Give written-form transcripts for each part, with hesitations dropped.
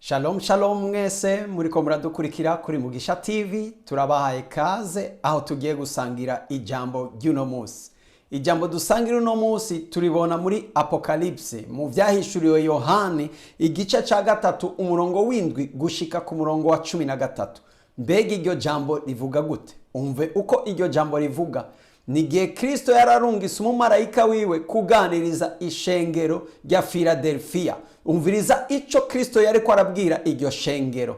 Shalom shalom mwese muriko muradukurikira kuri Mugisha TV turabahaye kaze aho tugiye gusangira ijambo ry'uno munsi. Ijambo dusangira uno munsi turibona muri Apocalypse mu vyahishuriwe Yohani igice ca gatatu umurongo w'indwi gushika ku murongo wa 13. Mbega iryo jambo rivuga gute? Umve uko iryo jambo rivuga. Nigihe Kristo yararungise umumarayika wiwe kuganiriza ishengero rya Philadelphia. Umviriza ico Kristo yariko arabwira iryo shengero.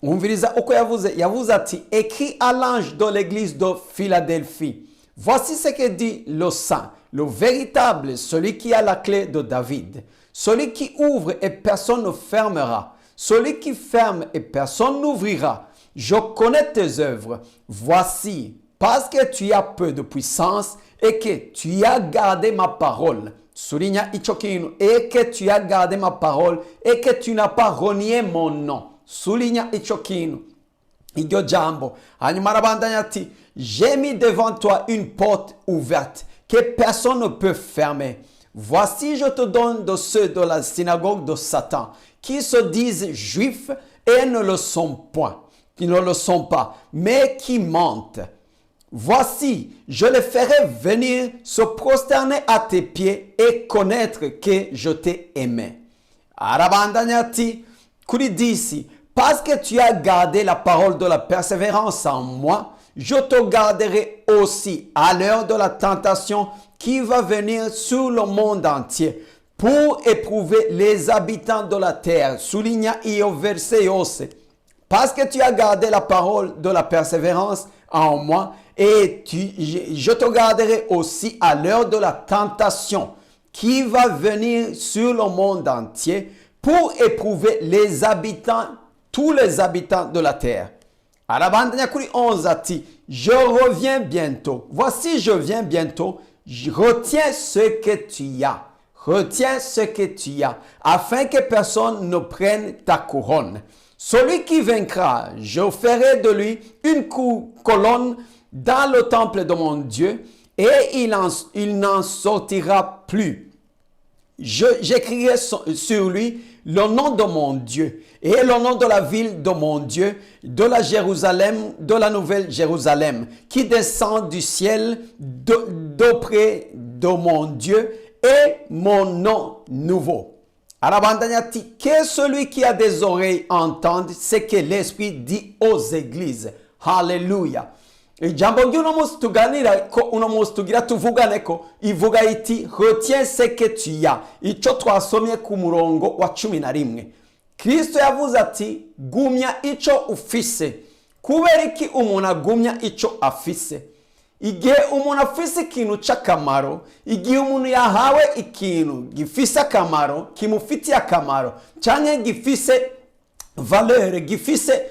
Umviriza uko yavuze ati écrit à l'ange de l'église de Philadelphie. Voici ce que dit le saint, le véritable, celui qui a la clé de David. Celui qui ouvre et personne ne fermera. Celui qui ferme et personne n'ouvrira. Je connais tes œuvres. Voici, parce que tu as peu de puissance et que tu as gardé ma parole. Souligne ico kintu, et que tu as gardé ma parole et que tu n'as pas renié mon nom. Souligne ico kintu. Iryo jambo. Hanyuma arabandanya ati, j'ai mis devant toi une porte ouverte que personne ne peut fermer. Voici, je te donne de ceux de la synagogue de Satan qui se disent juifs et ne le sont point, qui ne le sont pas, mais qui mentent. Voici, je les ferai venir se prosterner à tes pieds et connaître que je t'ai aimé. Arabandanya ati, kuri disi, parce que tu as gardé la parole de la persévérance en moi, je te garderai aussi à l'heure de la tentation qui va venir sur le monde entier pour éprouver les habitants de la terre. Souligne io verset 11. Parce que tu as gardé la parole de la persévérance en moi, et je te garderai aussi à l'heure de la tentation qui va venir sur le monde entier pour éprouver les habitants, tous les habitants de la terre. Arabandanya kuri 11 ati, je reviens bientôt. Voici, je viens bientôt. Retiens ce que tu as. Retiens ce que tu as, afin que personne ne prenne ta couronne. Celui qui vaincra, je ferai de lui une colonne dans le temple de mon Dieu, et il n'en sortira plus. J'écrirai sur lui le nom de mon Dieu et le nom de la ville de mon Dieu, de la Jérusalem, de la nouvelle Jérusalem, qui descend du ciel d'auprès de mon Dieu, et mon nom nouveau. Arabandanyati, que celui qui a des oreilles entende ce que l'Esprit dit aux églises. Hallelujah. Ijambo ry'uno munsi tuganira ko uno munsi tugira tuvugane ko ivuga iti retiens ce que tu as. Ico twasomye ku murongo wa 11. Kristo yavuze ati gumya ico ufise. Kubera iki umuntu agumya ico afise? Igihe umuntu afise ikintu c'akamaro, igihe umuntu yahawe ikintu gifise akamaro, kimufitiye akamaro, canke gifise valeur, gifise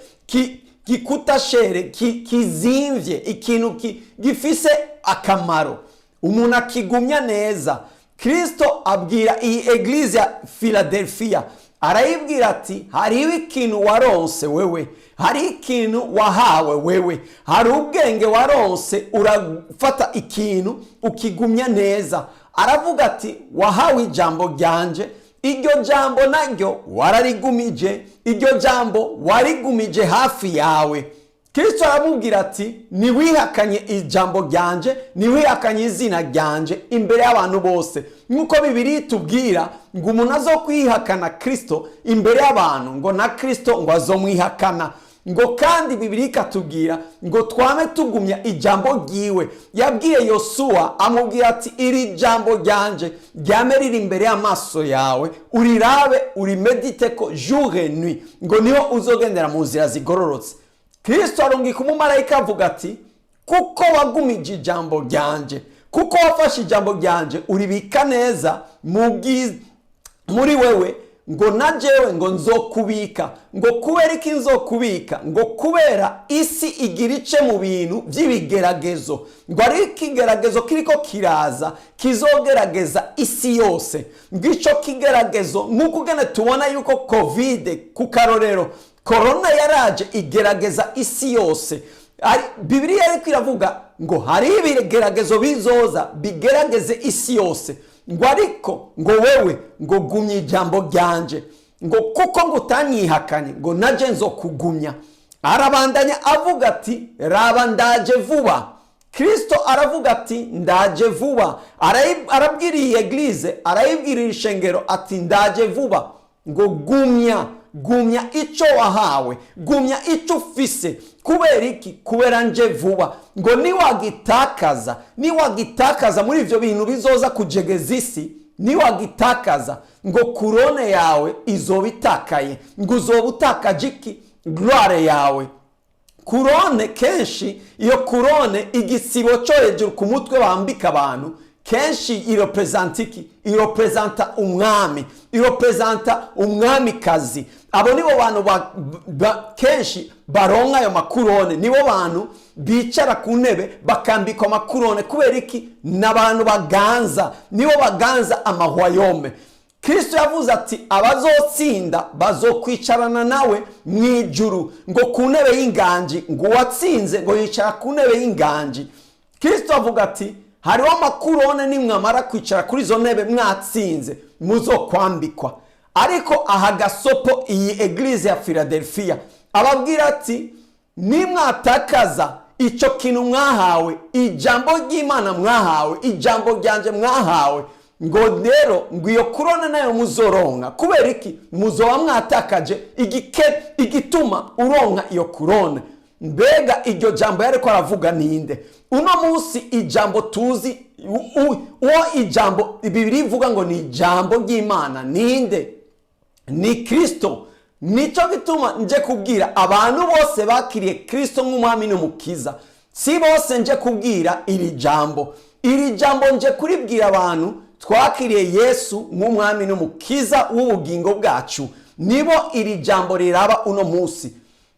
gikuta shere, kizimvye, ikintu gifise akamaro, umuntu akigumya neza. Kristo abwira iyi eglise ya Philadelphia, arayibwira ati hariho ikintu waronse wewe, hari ikintu wahawe wewe, hari ubwenge waronse, urafata ikintu ukigumya neza. Aravuga ati wahawe ijambo ryanje, iryo jambo naryo wararigumije, iryo jambo warigumije hafi yawe. Kristo aramubwira ati niwihakanye ijambo ryanje, niwihakanye izina ryanje imbere y'abantu bose. Nkuko Bibiliya itubwira ngo umuntu azokwihakana Kristo imbere y'abantu, ngo na Kristo ngo azomwihakana. Ngo kandi Bibiliya ikatubwira ngo twame tugumya ijambo ryiwe. Yabwiye Yosuwa amubwira ati iri jambo ryanje ryame riri imbere y'amaso yawe, urirabe urimedite ko jour et nuit, ngo niho uzogendera mu nzira zigororotse. Kristo arungika umumarayika avuga ati kuko wagumije ijambo ryanje, kuko wafashe ijambo ryanje uribika neza muri wewe, ngo najewe ngo nzokubika. Ngo kubera iki nzokubika? Ngo kubera isi igira ice mu bintu by'ibigeragezo, ngo ari ikigeragezo kiriko kiraza kizogerageza isi yose. Ngico kigeragezo nk'uko gene tubona yuko covid ku karorero corona yaraje igerageza isi yose. Bibiliya ariko iravuga ngo hari ibigeragezo bizoza bigerageze isi yose. Ngo ariko ngo wewe ngo gumye ijambo ryanje. ngo kuko ngo utanyihakanye ngo naje nzokugumya. Arabandanya avuga ati raba ndaje vuba. Kristo aravuga ati ndaje vuba. Arabwira iyi eglise, arayibwira ishengero ati ndaje vuba. Ngo gumya ico wahawe, gumya ico ufise. Kubera iki? Kubera nje vuba. Ngo niwagitakaza muri ivyo bintu bizoza kujegeza isi, niwagitakaza ngo kurone yawe izobitakaye, ngo uzobutakaje iki? Gloire yawe. Kurone kenshi, iyo kurone igisibo cyo hejuru ku mutwe bambika abantu, kenshi irepresenta iki? Irepresenta umwami, irepresenta umwamikazi. Abo nibo bantu kenshi baronka ayo makurone, nibo bantu bicara ku ntebe bakambikwa makurone. Kubera iki? N'abantu baganza, nibo baganza amahwayome. Kristo yavuze ati abazotsinda bazokwicarana nawe mwijuru, ngo ku ntebe y'inganji, ngo watsinze ngo yicara ku ntebe y'inganji. Kristo avuga ati hariho amakurone nimwamara kwicara kuri izo ntebe mwatsinze muzokwambikwa. Ariko aha gasopo iyi eglise ya Philadelphia ababwira ati nimwatakaza ico kintu mwahawe, ijambo ry'Imana mwahawe, ijambo ryanje mwahawe, ngo rero ngo iyo kurone nayo muzoronka. Kubera iki? Muzoba mwatakaje igituma uronka iyo kurone. Mbega iryo jambo yariko aravuga ninde? Uno munsi ijambo tuzi uwo ijambo Bibiliya ivuga ngo ni ijambo ry'Imana ninde? Ni Kristo. Nico gituma nje kubwira abantu bose bakiriye Kristo nk'umwami n'umukiza, si bose nje kubwira iri jambo nje kuribwira abantu twakiriye Yesu nk'umwami n'umukiza w'ubugingo bwacu, nibo iri jambo riraba uno munsi.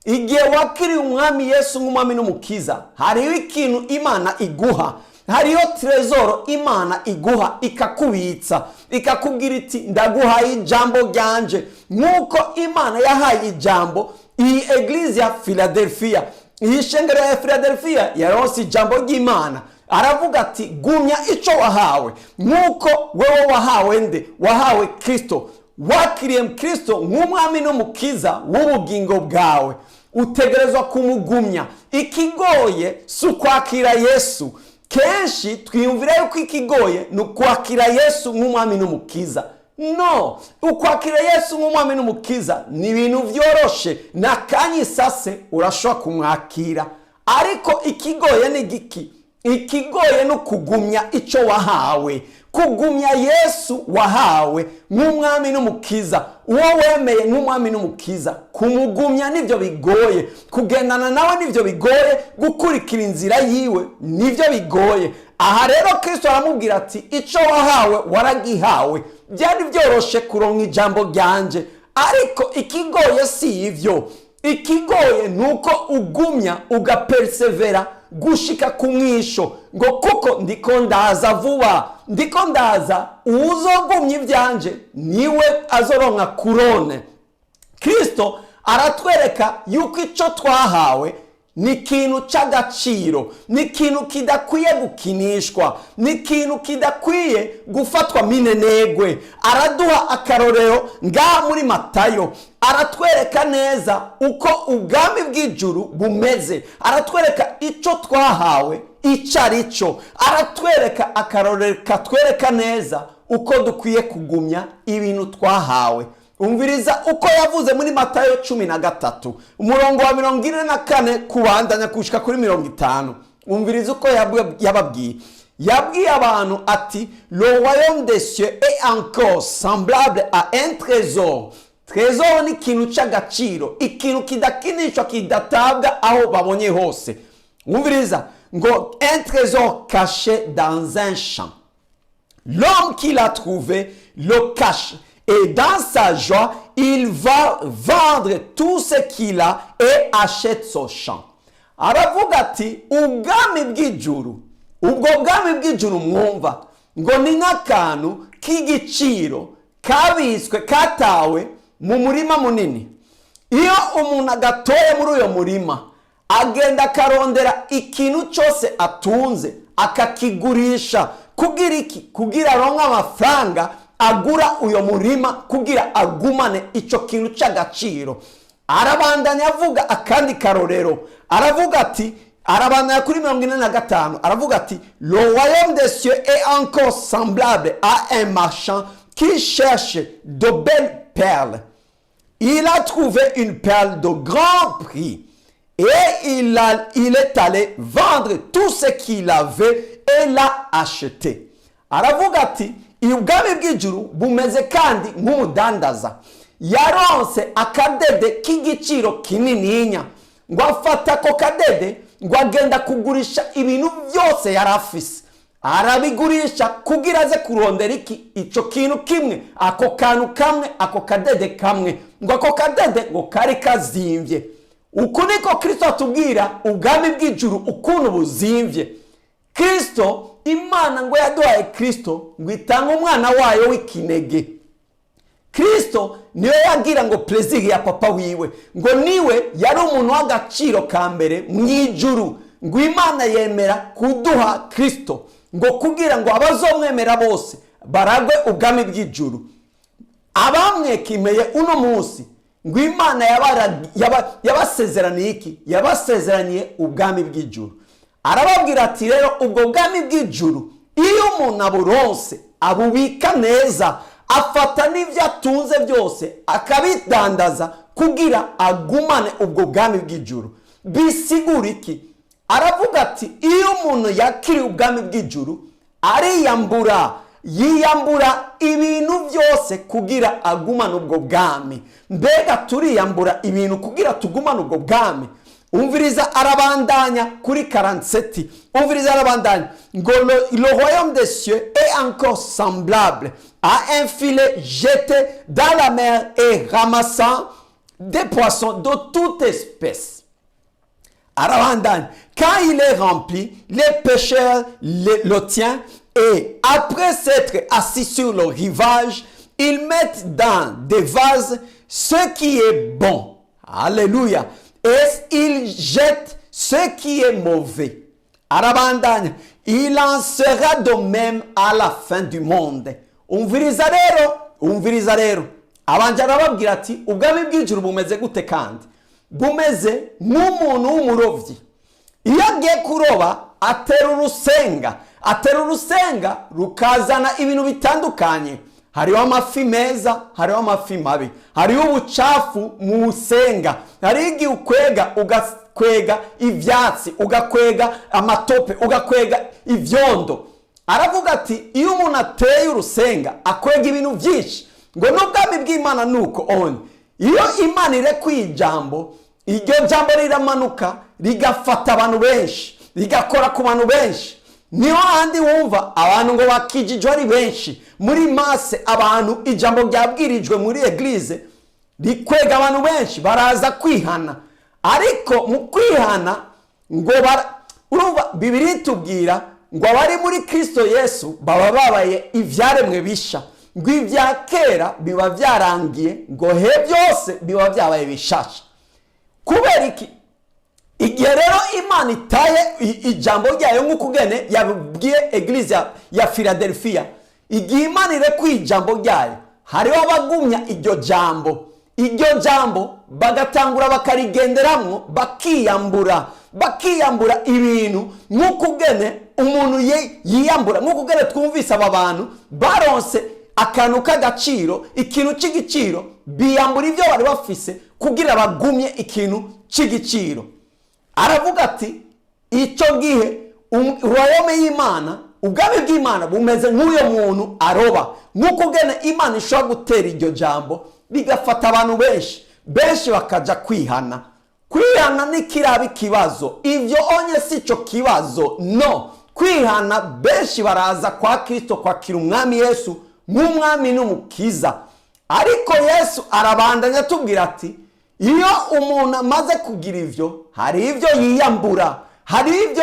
Igihe wakiriye umwami Yesu nk'umwami n'umukiza, hariho ikintu Imana iguha, hariho trezoro Imana iguha ikakubitsa, ikakubwira iti ndaguhaye ijambo ryanje. Nk'uko Imana yahaye ijambo iyi eglise ya Philadelphia, iyi shengero ya Philadelphia yaronse ijambo ry'Imana. Aravuga ati gumya ico wahawe. Nk'uko wewe wahawe nde? Wahawe Kristo. Wakiriye Kristo nk'umwami n'umukiza w'ubugingo bwawe, utegerezwa kumugumya. Ikigoye si ukwakira Yesu. Kenshi twiyumvira yuko ikigoye ni ukwakira Yesu nk'umwami n'umukiza. No, ukwakira Yesu nk'umwami n'umukiza ni ibintu vyoroshe, nakanya isase urashobora kumwakira. Ariko ikigoye ni giki? Ikigoye no kugumya ico wahawe, kugumya Yesu wahawe nk'umwami n'umukiza, uwo wemeye nk'umwami n'umukiza. Kumugumya nivyo bigoye, kugendana nawe nivyo bigoye, gukurikira inzira yiwe nivyo bigoye. Aha rero Kristo aramubwira ati ico wahawe waragihawe. Byari byoroshe kuronka ijambo ryanje, ariko ikigoye si ivyo. Ikigoye nuko ugumya ugapersevera gushika ku mwisho, ngo kuko ndiko ndaza vuba, ndiko ndaza. Uzogumya ivyanje niwe azoronka kurone. Kristo aratwereka yuko ico twahawe ni ikintu c'agaciro, ni ikintu kidakwiye gukinishwa, ni ikintu kidakwiye gufatwa minenegwe. Araduha akarorero ngaha muri Matayo, aratwereka neza uko ubwami bw'ijuru bumeze, aratwereka ico twahawe ico arico, aratwereka akarorero katwereka neza uko dukwiye kugumya ibintu twahawe. Umviriza uko yavuze muri Matayo 13 umurongo wa 44 kubandanya kushika kuri 50. Umviriza uko yabwiye abantu ati le royaume des cieux est encore semblable à un trésor. Trésor ni ikintu c'agaciro, ikintu kidakinishwa, kidatabwa aho babonye hose. Umviriza ngo un trésor caché dans un champ. L'homme qui l'a trouvé le cache, et dans sa joie, il va vendre tout ce qu'il a et achète son champ. Aravuga ati ubwami bw'ijuru, ubwo bwami bw'ijuru mwumva ngo ni nk'akantu k'igiciro kabitswe, katawe mu murima munini. Iyo umuntu agatoye muri uyo murima, agenda akarondera ikintu cyose atunze akakigurisha. Kugira iki? Kugira aronka amafaranga agura uyo murima kugira agumane ico kintu c'agaciro. Arabandanya avuga akandi karorero, aravuga ati, arabandanya kuri 45, aravuga ati, le royaume des cieux est encore semblable à un marchand qui cherche de belles perles. Il a trouvé une perle de grand prix et il est allé vendre tout ce qu'il avait et l'a acheté. Aravuga ati, ubwami bw'ijuru bumeze kandi nk'umudandaza yaronse akadede k'igiciro kinininya, ngo afata ko kadede ngo agenda kugurisha ibintu byose yari afise, arabigurisha kugira aze kurondera ico kintu kimwe, ako kantu kamwe, ako kadede kamwe, ngo ako kadede ngo kari kazimvye. Uku niko Kristo atubwira ubwami bw'ijuru ukuntu buzimvye. Kristo, Imana ngo yaduhaye Kristo ngo itanga umwana wayo w'ikinege. Kristo niwe yagira ngo plaisir ya papa wiwe, ngo niwe yari umuntu w'agaciro ka mbere mw'ijuru, ngo Imana yemera kuduha Kristo ngo kugira ngo abazomwemera bose baragwe ubwami bw'ijuru. Abamwekimeye uno munsi ngo Imana yabasezeraniye iki? Yabasezeraniye ubwami bw'ijuru. Arababwira ati rero ubwo bwami bw'ijuru iyo umuntu aburonse abubika neza, afata n'ivyo atunze byose akabidandaza kugira agumane ubwo bwami bw'ijuru. Bisigura iki? Aravuga ati iyo umuntu yakiri ubwami bw'ijuru yiyambura ibintu byose kugira agumane ubwo bwami. Mbega turiyambura ibintu kugira tugumane ubwo bwami? Umviriza arabandanya kuri 47. Umviriza arabandanya ngo le royaume des cieux est encore semblable à un filet jeté dans la mer et ramassant des poissons de toute espèce. Arabandanya, quand il est rempli, les pêcheurs le tiennent et après s'être assis sur le rivage, ils mettent dans des vases ce qui est bon. Alléluia. Et il jette ce qui est mauvais. Arabandanya, il en sera de même à la fin du monde. Umviriza rero, abanje arababwira ati ubwami bw'ijuru bumeze gute? Kandi bumeze nk'umuntu w'umurovyi. Iyo agiye kuroba atera urusenga rukazana ibintu bitandukanye. Hariho amafi meza, hariho amafi mabi, hariho ubucafu mu rusenga, hariho igihe ugakwega ivyatsi, ugakwega amatope, ugakwega ivyondo. Aravuga ati iyo umuntu ateye urusenga akwega ibintu byinshi, ngo n'ubwami bw'Imana nuko on. Iyo Imana irekuye ijambo, iryo jambo riramanuka rigafata abantu benshi, rigakora ku bantu benshi. Niho handi wumva abantu ngo bakijijwe ari benshi muri masse, abantu ijambo ryabwirijwe muri eglise rikwega abantu benshi baraza kwihana. Ariko mu kwihana ngo urumva Bibiliya itubwira ngo abari muri Kristo Yesu baba babaye ivyaremwe bisha, ngo ivya kera biba vyarangiye, ngo he byose biba vyabaye bishasha. Kubera iki? Igihe rero Imana itaye ijambo ryayo nk'ukugene yabwiye eglise ya Philadelphia, igihe Imana irekuye ijambo ryayo, hariho abagumya iryo jambo bagatangura bakarigenderamwo, bakiyambura ibintu nk'ukugene umuntu yiyambura, nk'ukugene twumvise aba bantu baronse akantu k'agaciro, ikintu c'igiciro, biyambura ibyo bari bafise kugira bagumye ikintu c'igiciro. Aravuga ati icyo gihe royaume y'Imana, ubwami bw'Imana bumeze nk'uyo muntu aroba, nk'uko gene Imana ishobora gutera iryo jambo bigafata abantu benshi bakaja kwihana. Kwihana nikiraba ikibazo, ivyo onye sico kibazo, no. Kwihana benshi baraza kwa Kristo kwakira umwami Yesu nk'umwami n'umukiza. Ariko Yesu arabandanya atubwira ati iyo umuntu amaze kugira ivyo, hari ivyo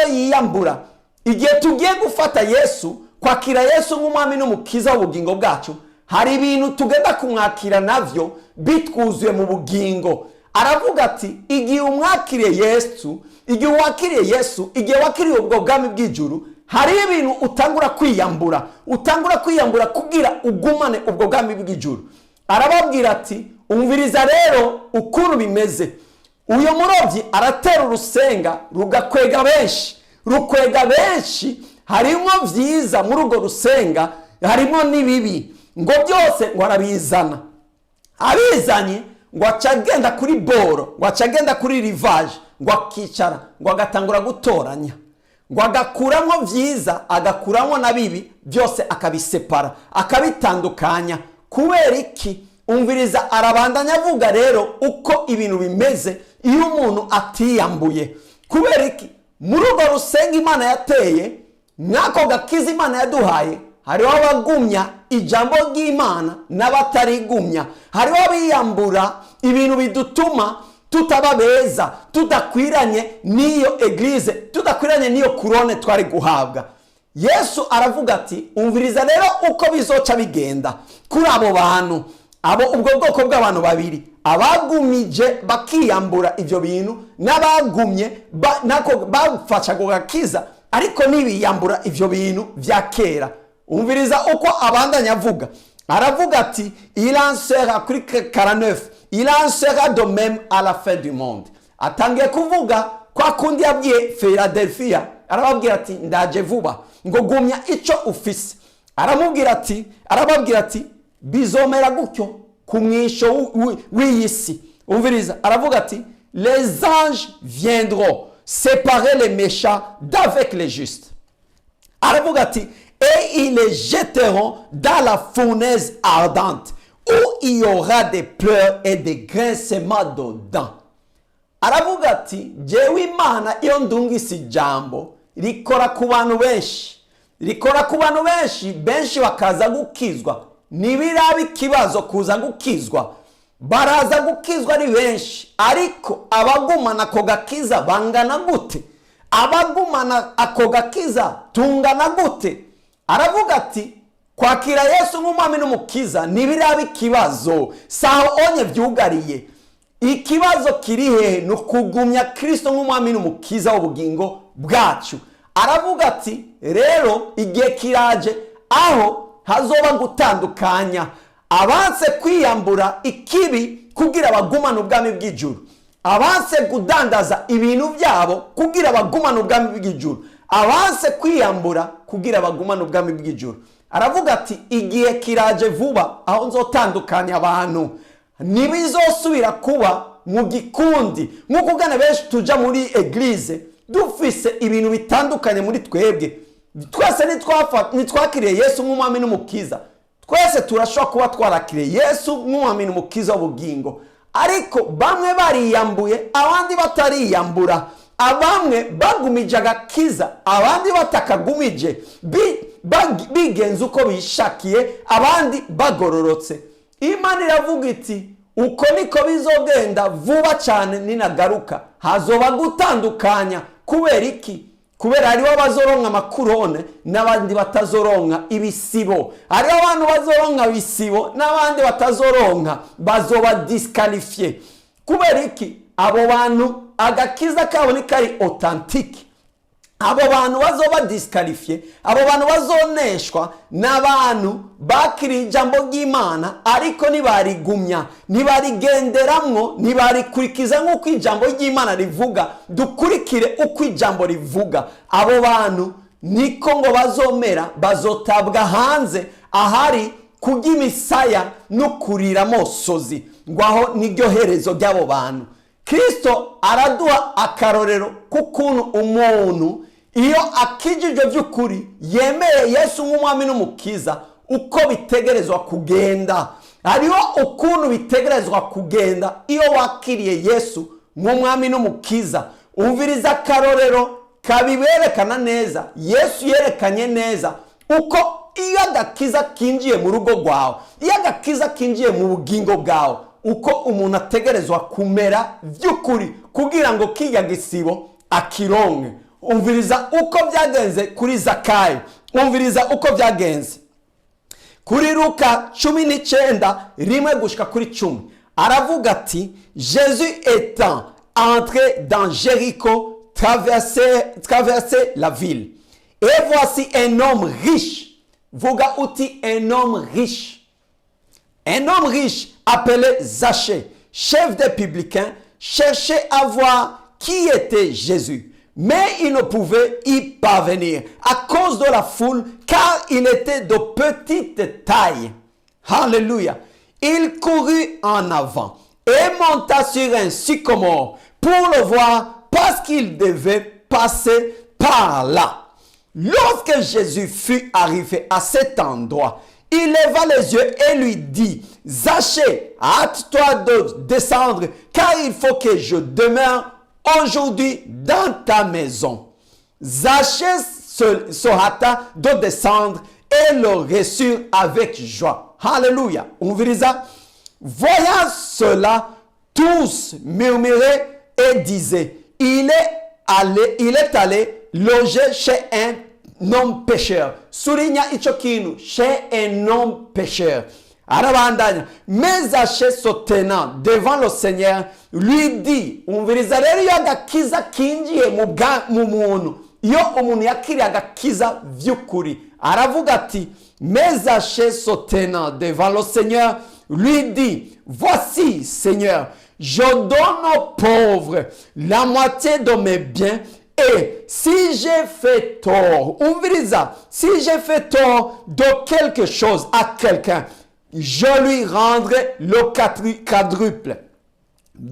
yiyambura. Igihe tugiye gufata Yesu, kwakira Yesu nk'umwami n'umukiza w'ubugingo bwacu, hari ibintu tugenda kumwakira navyo bitwuzuye mu bugingo. Aravuga ati igihe umwakiriye Yesu, igihe wakiriye ubwo bwami bw'ijuru, hari ibintu utangura kwiyambura kugira ugumane ubwo bwami bw'ijuru. Arababwira ati umviriza rero ukuntu bimeze. Uyo murobyi aratera urusenga rugakwega benshi, harimo vyiza muri urwo rusenga, harimo n'ibibi, ngo byose ngo arabizana. Abizanye ngo acagenda kuri boro, ngo acagenda kuri rivage, ngo akicara, ngo agatangura gutoranya, ngo agakuramo vyiza agakuramo na bibi, byose akabisepara, akabitandukanya. Kubera iki? Umviriza, arabandanya avuga rero uko ibintu bimeze iyo umuntu atiyambuye. Kubera iki? Muri urwo rusenga Imana yateye, n'ako gakiza Imana yaduhaye, hariho abagumya ijambo ry'Imana n'abatarigumya. Hariho abiyambura ibintu bidutuma tutaba beza, tudakwiranye n'iyo eglise, tudakwiranye n'iyo kurone twari guhabwa. Yesu aravuga ati umviriza rero uko bizoca bigenda kuri abo bantu, ubwo bwoko bw'abantu babiri, abagumije bakiyambura ibyo bintu, n'abagumye nako bafasha kugakiza ariko nibiyambura ibyo bintu vya kera. Umviriza uko abandanya avuga. Aravuga ati il en sera kuri 49, il en sera de même à la fin du monde. Atangiye kuvuga kwa kundi yabwiye Philadelphia, arababwira ati ndaje vuba, ngo gumya ico ufise. Arababwira ati bizomera gutyo ku mwisho w'iyisi. Umviriza, aravuga ati les anges viendront séparer les méchants d'avec les justes. Aravuga ati et ils les jetteront dans la fournaise ardente où il y aura des pleurs et des grincements de dents. Aravuga ati jewe Imana iyo ndungise ijambo rikora ku bantu benshi bakaza gukizwa. Nibiraba ikibazo kuza gukizwa, baraza gukizwa ari benshi, ariko abagumana ako gakiza bangana gute? Abagumana ako gakiza tungana gute? Aravuga ati kwakira Yesu nk'umwami n'umukiza nibiraba ikibazo, saho onye vyugariye. Ikibazo kiri hehe? No kugumya Kristo nk'umwami n'umukiza w'ubugingo bwacu. Aravuga ati rero igihe kiraje aho hazoba gutandukanya abanse kwiyambura ikibi kugira bagumana ubwami bw'ijuru, abanse kudandaza ibintu byabo kugira bagumana ubwami bw'ijuru, abanse kwiyambura kugira bagumana ubwami bw'ijuru. Aravuga ati igihe kiraje vuba aho nzotandukanya abantu, ntibizosubira kuba mu gikundi. Nk'uko ugana benshi tuja muri eglise dufise ibintu bitandukanye muri twebwe. Twese nitwakiriye Yesu nk'umwami n'umukiza, twese turashobora kuba twarakiriye Yesu nk'umwami n'umukiza w'ubugingo, ariko bamwe bariyambuye abandi batariyambura. Abamwe bagumije agakiza abandi batakagumije, bigenza uko bishakiye, abandi bagororotse. Imana iravuga iti uko niko bizogenda vuba cyane ninagaruka, hazoba gutandukanya. Kubera iki? Kubera hariho abazoronka amakurone n'abandi batazoronka ibisibo. Hariho abantu bazoronka ibisibo n'abandi batazoronka, bazoba disqualifié. Kubera iki? Abo bantu agakiza kabo ni kari authentique. Abo bantu bazoba disqualifié, abo bantu bazoneshwa n'abantu bakiri ijambo ry'Imana ariko nibarigumya, nibarigenderamwo, nibarikurikiza nk'uko ijambo ry'Imana rivuga, dukurikire uko ijambo rivuga. Abo bantu niko ngo bazomera, bazotabwa hanze ahari kurya imisaya no kurira mosozi, ngo aho niryo herezo ry'abo bantu. Kristo araduha akarorero kukuntu umuntu iyo akijije by'ukuri yemeye Yesu nk'umwami n'umukiza uko bitegerezwa kugenda. Hariho ukuntu bitegerezwa kugenda iyo wakiriye Yesu nk'umwami n'umukiza. Umviriza akarorero kabiberekana neza. Yesu yerekanye neza uko iyo agakiza kinjiye mu rugo rwawe, iyo agakiza kinjiye mu bugingo bwawe, uko umuntu ategerezwa kumera by'ukuri kugira ngo kijya gisibo akironke. Umviriza uko byagenze kuri Zakayo, umviriza uko byagenze kuri Luka 19:1 gushika kuri 10. Aravuga ati Jésus étant entré dans Jéricho traversait la ville. Et voici un homme riche. Vuga uti un homme riche. Un homme riche appelé Zachée, chef des publicains, cherchait à voir qui était Jésus. Mais il ne pouvait y parvenir à cause de la foule, car il était de petite taille. Alléluia. Il courut en avant et monta sur un sycomore pour le voir parce qu'il devait passer par là. Lorsque Jésus fut arrivé à cet endroit, il leva les yeux et lui dit, « Zachée, hâte-toi de descendre, car il faut que je demeure aujourd'hui dans ta maison. » Zachée se hâta de descendre et le reçut avec joie. Alléluia. On veut ça. Voyant cela, tous murmuraient et disaient, il est allé loger chez un homme pécheur. Souligna ichokinu, chez un homme pécheur. Arabandanya, mais Zachée se tenant devant le Seigneur, lui dit, umviriza rero iyo agakiza kinjiye mu muntu, iyo umuntu yakiriye agakiza vy'ukuri, aravuga ati, mais Zachée se tenant devant le Seigneur, lui dit, voici, Seigneur, je donne aux pauvres la moitié de mes biens, et si j'ai fait tort, umviriza, si j'ai fait tort de quelque chose à quelqu'un, je lui rendrai le quadruple.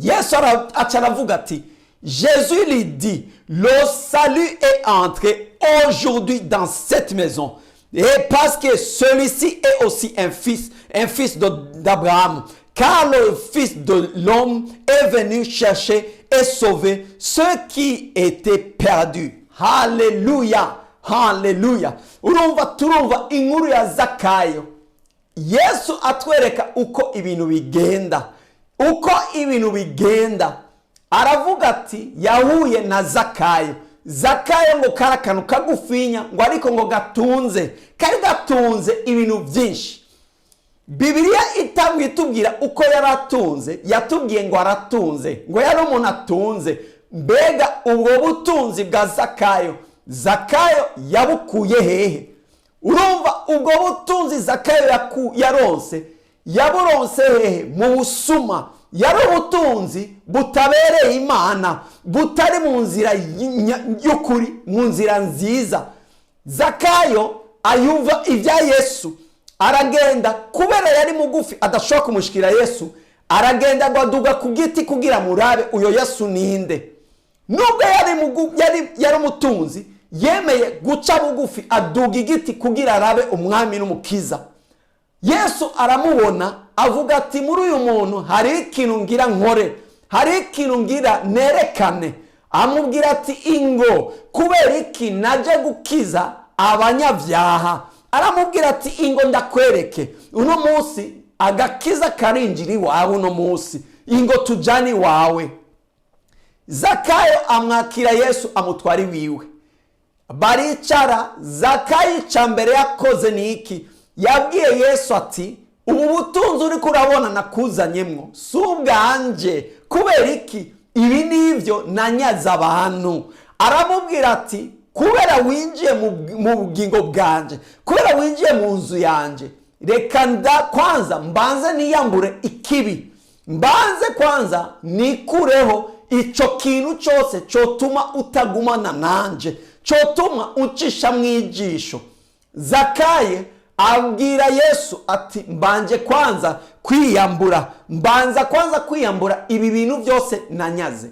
Yesu aravuga ati, Jésus lui dit, le salut est entré aujourd'hui dans cette maison. Et parce que celui-ci est aussi un fils d'Abraham, car le Fils de l'homme est venu chercher et sauver ceux qui étaient perdus. Alléluia, alléluia. Turumva inkuru ya Zakayo. Yesu atwereka uko ibintu bigenda. Aravuga ati yahuye na Zakayo. Zakayo ngo karakanu kagufinya ngo ariko ngo kari gatunze ibintu byinshi. Bibiliya itangwa itubwira uko yaratunze, yatubwiye ngo aratunze, ngo yari umuntu atunze. Mbega ubwo butunzi bwa Zakayo yabukuye hehe? Urumva ubwo butunzi Zakayo yaburonse hehe? Mu busuma. Yari ubutunzi butabereye Imana, butari mu nzira y'ukuri, mu nzira nziza. Zakayo ayumva ibya Yesu, aragenda kubera yari mugufi adashobora kumushikira Yesu, aragenda aduga ku giti kugira murabe uyo Yesu ninde. Nubwo yari umutunzi, yemeye guca bugufi aduga igiti kugira arabe umwami n'umukiza. Yesu aramubona avuga ati, muri uyu muntu hari ikintu ngira nkore, hari ikintu ngira nerekane. Amubwira ati, ingo kubera iki naje gukiza abanyabyaha. Aramubwira ati, ingo ndakwereke, uno munsi agakiza karinjira iwawe, uno munsi ingo tujani iwawe. Zakayo amwakira Yesu amutwara iwiwe, baricara. Zakayo icambere yakoze ni iki? Yabwiye Yesu ati, ubu butunzi uri kurabona nakuzanyemwo si ubwanje, kubera iki? Ibi nivyo nanyaza abantu. Aramubwira ati, kubera winjiye mu bugingo bwanje, kubera winjiye mu nzu yanje, reka kwanza mbanze niyambure ikibi, mbanze kwanza nikureho ico kintu cyose cyotuma utagumana nanje, cyotuma uncisha mwijisho. Zakayo abwira Yesu ati, mbanje kwanza kwiyambura, mbanza kwanza kwiyambura ibi bintu byose nanyaze.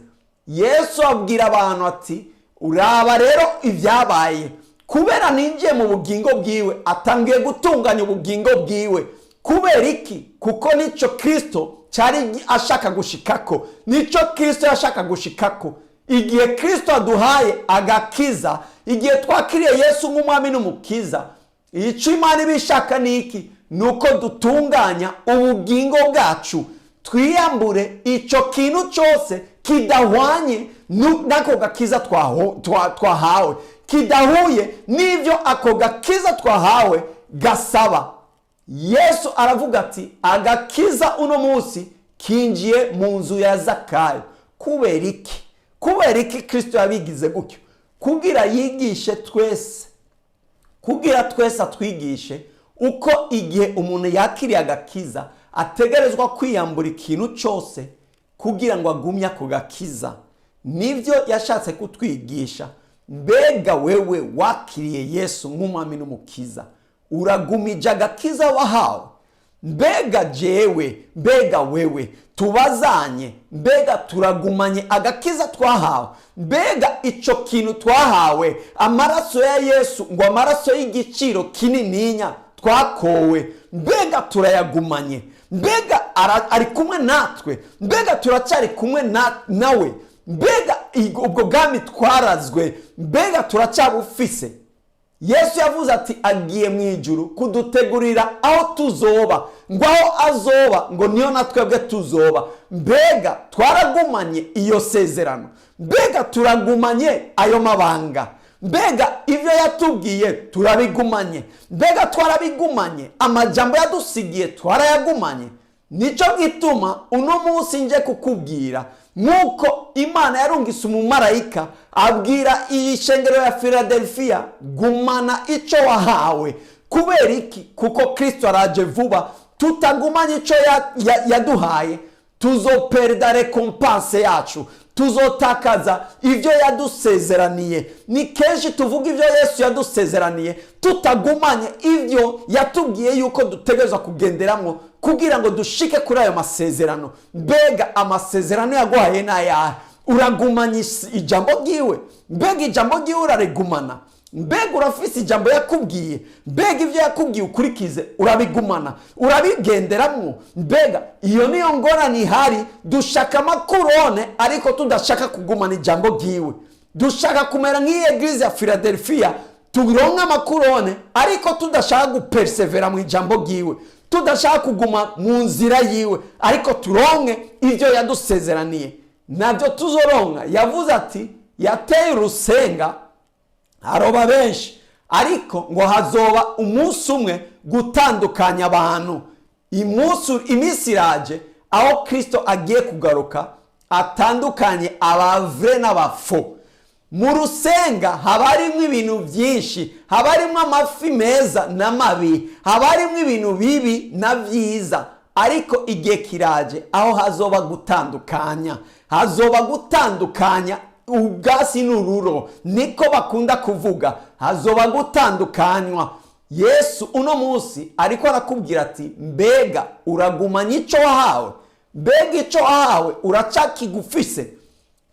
Yesu abwira abantu ati, uraba rero ibyabaye, kubera ninjiye mu bugingo bwiwe, atangiye gutunganya ubugingo bwiwe. Kubera iki? Kuko nico Kristo cyari ashaka gushikako, nico Kristo yashaka gushikako. Igihe Kristo aduhaye agakiza, igihe twakiriye Yesu nk'umwami n'umukiza, icyo Imana ibishaka ni iki? Nuko dutunganya ubugingo bwacu, twiyambure icyo kintu cyose kidahwanye n'ako gakiza twahawe, kidahuye n'ibyo ako gakiza twahawe gasaba. Yesu aravuga ati, agakiza uno munsi kinjiye mu nzu ya Zakayo. Kubera iki? Kubera iki Kristo yabigize gutyo? Kugira yigishe twese kugira twese atwigishe uko igihe umuntu yakiriye agakiza ategerezwa kwiyambura ikintu cyose kugira ngo agumye ako gakiza. Nibyo yashatse kutwigisha. Mbega wewe wakiriye Yesu nk'umwami n'umukiza, uragumije agakiza wahawe? Mbega jewe, mbega wewe, tubazanye, mbega turagumanye agakiza twahawe? Mbega ico kintu twahawe, amaraso ya Yesu, ngo amaraso y'igiciro kinininya twakowe, mbega turayagumanye? Mbega ari kumwe natwe? Mbega turacari kumwe nawe? Mbega ubwo bwami twarazwe, mbega turacabufise? Yesu yavuze ati agiye mu ijuru kudutegurira aho tuzoba, ngo aho azoba ngo niyo natwebwe tuzoba. Mbega twaragumanye iyo sezerano? Mbega turagumanye ayo mabanga? Mbega ivyo yatubwiye turabigumanye? Mbega twarabigumanye? Amajambo yadusigiye twarayagumanye? Nico gituma uno munsi nje kukubwira, nkuko Imana yarungise umumarayika abwira iyi shengero ya Philadelphia, gumana ico wahawe. Kubera iki? Kuko Kristo araje vuba. Tutagumanye ico yaduhaye, tuzoperda recompense yacu, tuzotakaza ivyo yadusezeraniye. Ni kenshi tuvuga ivyo Yesu yadusezeraniye, tutagumanye ivyo yatubwiye yuko dutegerezwa kugenderamwo kugira ngo dushike kuri ayo masezerano. Mbega amasezerano yaguhaye n'ayahe? Uragumanye ijambo ryiwe? Mbega ijambo ryiwe urarigumana? Mbega urafise ijambo yakubwiye? Mbega ivyo yakubwiye ukurikize urabigumana, urabigenderamwo? Mbega iyo niyo ngorane ihari. Dushaka amakurone ariko tudashaka kugumana ijambo ryiwe. Dushaka kumera nk'iyi eglise ya Philadelphia, turonka amakurone ariko tudashaka gupersevera mu ijambo ryiwe, tudashaka kuguma mu nzira yiwe, ariko turonke ivyo yadusezeraniye. Navyo tuzoronka. Yavuze ati yateye urusenga haroba benshi, ariko ngo hazoba umunsi umwe gutandukanya abantu. Iminsi iraje aho Kristo agiye kugaruka atandukanye abavre n'abafo. Mu rusenga haba harimwo ibintu byinshi, haba harimwo amafi meza n'amabi, haba harimwo ibintu bibi na vyiza, ariko igihe kiraje aho hazoba gutandukanya ubwasi n'ururo, niko bakunda kuvuga. Hazoba gutandukanywa. Yesu uno munsi ariko arakubwira ati mbega uragumanye ico wahawe? Mbega ico wahawe uracakigufise?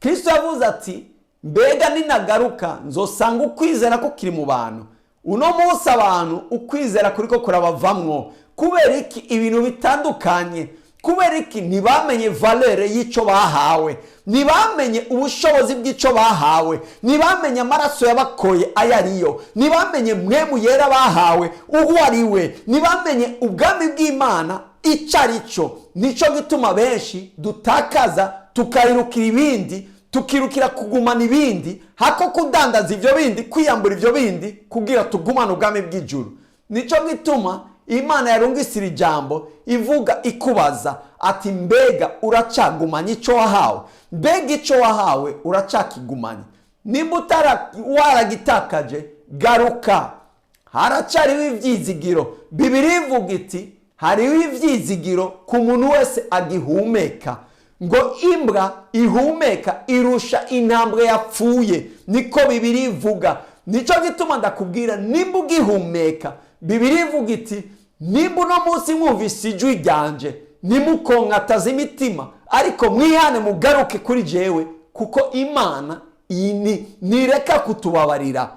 Kristo yavuze ati mbega ninagaruka nzosanga ukwizera ko kiri mu bantu. Uno munsi abantu ukwizera kuriko kurabavamwo. Kubera iki? Ibintu bitandukanye. Kubera iki? Ntibamenye valeur y'ico bahawe, ntibamenye ubushobozi bw'ico bahawe, ntibamenye amaraso yabakoye ayariyo, ntibamenye mwemu yera bahawe uwo ariwe, ntibamenye ubwami bw'Imana ico arico. Nico gituma benshi dutakaza tukayirukira ibindi, tukirukira kugumana ibindi, hako kudandaza ivyo bindi, kwiyambura ivyo bindi kugira tugumane ubwami bw'ijuru. Nico gituma Imana yarungisira ijambo ivuga ikubaza ati mbega uracagumanye ico wahawe? Mbega ico wahawe uracakigumanye? Nimba waragitakaje, garuka. Haracariho ivyizigiro. Bibiliya ivuga iti hariho ivyizigiro ku muntu wese agihumeka. Ngo imbwa ihumeka irusha intambwe yapfuye, niko Bibiliya ivuga. Nico gituma ndakubwira, nimba ugihumeka, Bibiliya ivuga iti nimba uno munsi mwumvise ijwi ryanje nimukonkataza imitima, ariko mwihane mugaruke kuri jewe, kuko Imana nireka kutubabarira.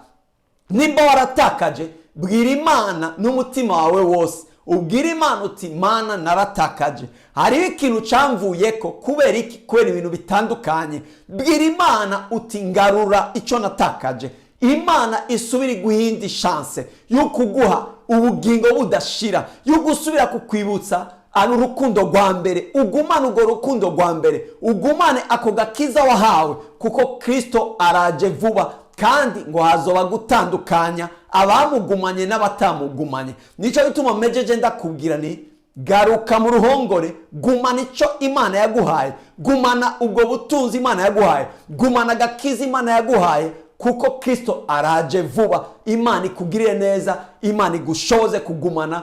Nimba waratakaje, bwira Imana n'umutima wawe wose. Ubwira Imana uti Mana naratakaje, hariho ikintu camvuyeko. Kubera iki? Kubera ibintu bitandukanye. Bwira Imana uti ngarura ico natakaje. Imana isubira guhinda chance yo kuguha ubugingo budashira, yo gusubira kukwibutsa ari urukundo rwa mbere. Ugumane urwo rukundo rwa mbere, ugumane ako gakiza wahawe, kuko Kristo araje vuba, kandi ngo hazoba gutandukanya abamugumanye n'abatamugumanye. Nico bituma mejeje ndakubwira ni garuka mu ruhongore, gumana ico Imana yaguhaye, gumana ubwo butunzi Imana yaguhaye, gumana gakiza Imana yaguhaye, kuko Kristo araje vuba. Imana ikugirire neza, Imana igushoboze kugumana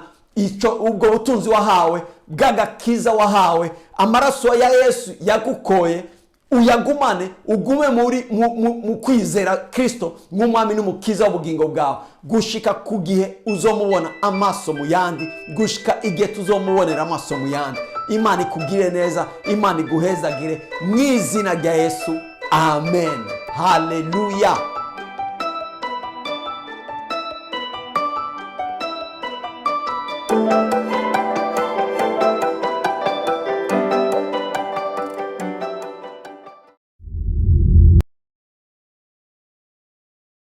ubwo butunzi wahawe, bw'agakiza wahawe, amaraso ya Yesu yagukoye, uyagumane, ugume mu kwizera Kristo nk'umwami n'umukiza w'ubugingo bwawe, gushika ku gihe uzomubona amaso mu yandi, gushika igihe tuzomubonera amaso mu yandi. Imana ikugire neza, Imana iguhezagire mu izina rya Yesu, amen. Haleluya.